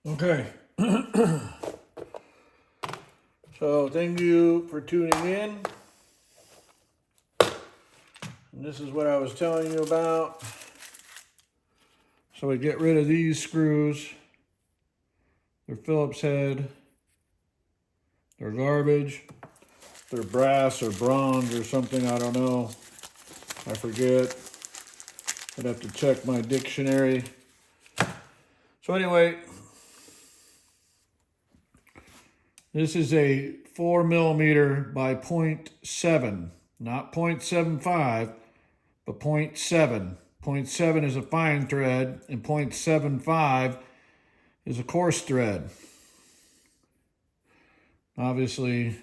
Okay. So thank you for tuning in. And this is what I was telling you about. So we get rid of these screws. They're Phillips head. They're garbage. They're brass or bronze or something, I don't know. I forget. I'd have to check my dictionary. So anyway, this is a 4mm by 0.7, not 0.75, but 0.7. 0.7 is a fine thread, and 0.75 is a coarse thread. Obviously,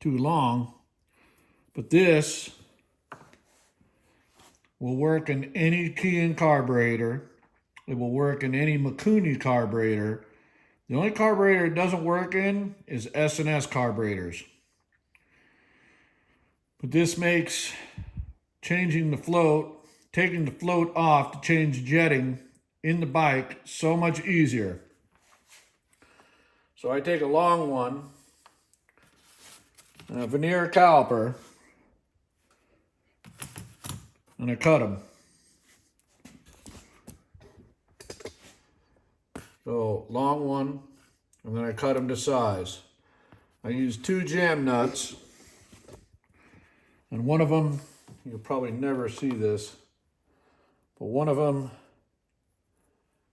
too long, but this will work in any Keihin carburetor. It will work in any Mikuni carburetor. The only carburetor it doesn't work in is S&S carburetors. But this makes changing the float, taking the float off to change jetting in the bike so much easier. So I take a long one and a veneer caliper and I cut them. So long one, and then I cut them to size. I use 2 jam nuts, and one of them, you'll probably never see this, but one of them,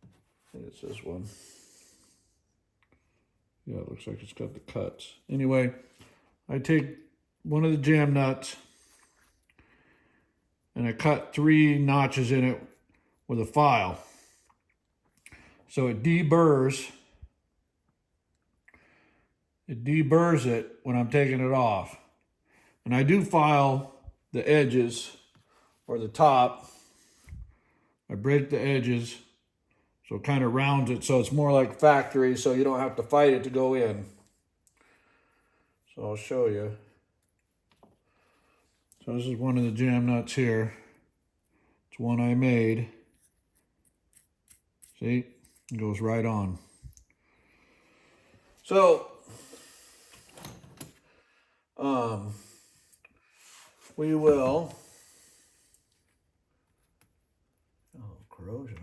I think it's this one. Yeah, it looks like it's got the cuts. Anyway, I take one of the jam nuts and I cut 3 notches in it with a file. So it deburrs. It deburrs it when I'm taking it off. And I do file the edges or the top. I break the edges so it kind of rounds it so it's more like factory so you don't have to fight it to go in. So I'll show you. So this is one of the jam nuts here. It's one I made. See? It goes right on. So, we will, corrosion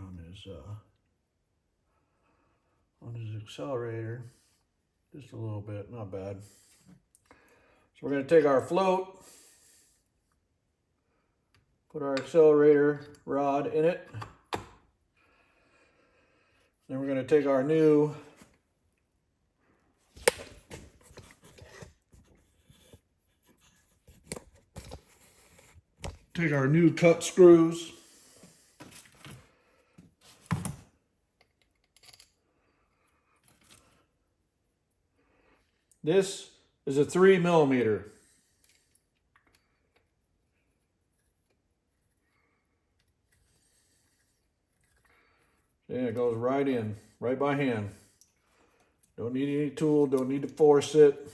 on his accelerator, just a little bit, not bad. So we're going to take our float, put our accelerator rod in it. Then we're going to take our new cut screws. This is a 3mm. And it goes right in, right by hand. Don't need any tool, don't need to force it.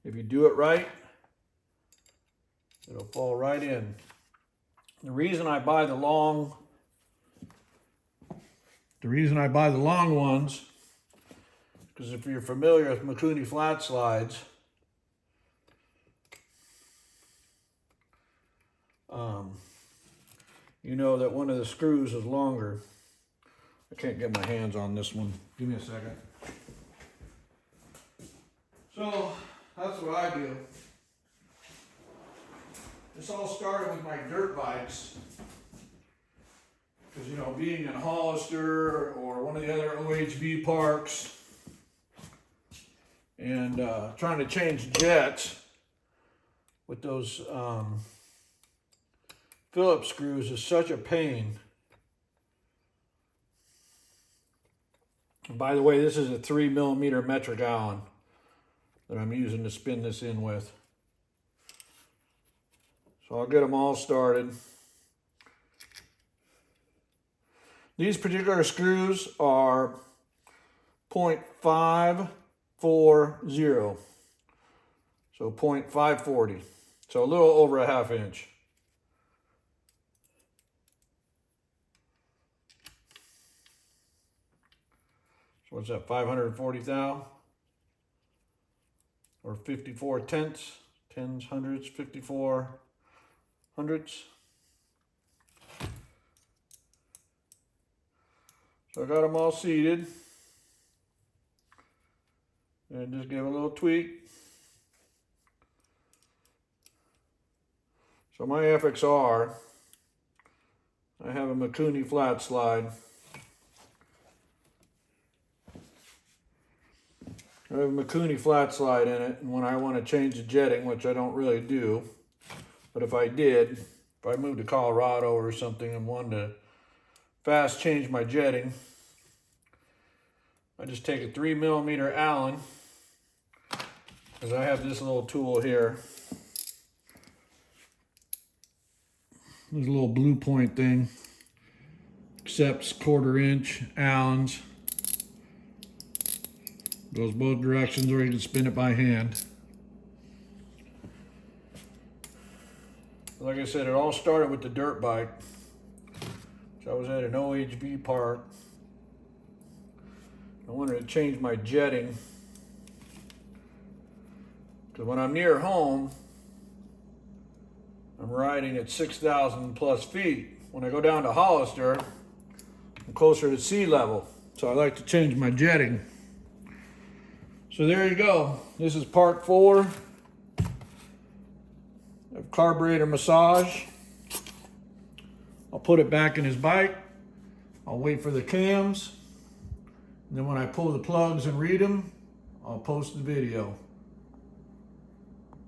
If you do it right, it'll fall right in. The reason I buy the long ones, because if you're familiar with Mikuni flat slides, you know that one of the screws is longer. I can't get my hands on this one. Give me a second. So that's what I do. This all started with my dirt bikes. Because, you know, being in Hollister or one of the other OHV parks and trying to change jets with those Phillips screws is such a pain. And by the way, this is a 3mm metric Allen that I'm using to spin this in with. So I'll get them all started. These particular screws are 0.540, so 0.540, so a little over a ½ inch. what's that, 540 thou? Or 54 tenths, tens, hundreds, 54 hundredths. So I got them all seated. And just give a little tweak. So my FXR, I have a Mikuni flat slide. I have a Mikuni flat slide in it, and when I want to change the jetting, which I don't really do, but if I did, if I moved to Colorado or something and wanted to fast change my jetting, I just take a 3mm Allen, because I have this little tool here. There's a little blue point thing. Accepts 1/4 inch Allens. Goes both directions, or you can spin it by hand. Like I said, it all started with the dirt bike. So I was at an OHV park. I wanted to change my jetting, because when I'm near home, I'm riding at 6,000 plus feet. When I go down to Hollister, I'm closer to sea level. So I like to change my jetting. So there you go. This is part 4 of carburetor massage. I'll put it back in his bike. I'll wait for the cams. And then when I pull the plugs and read them, I'll post the video.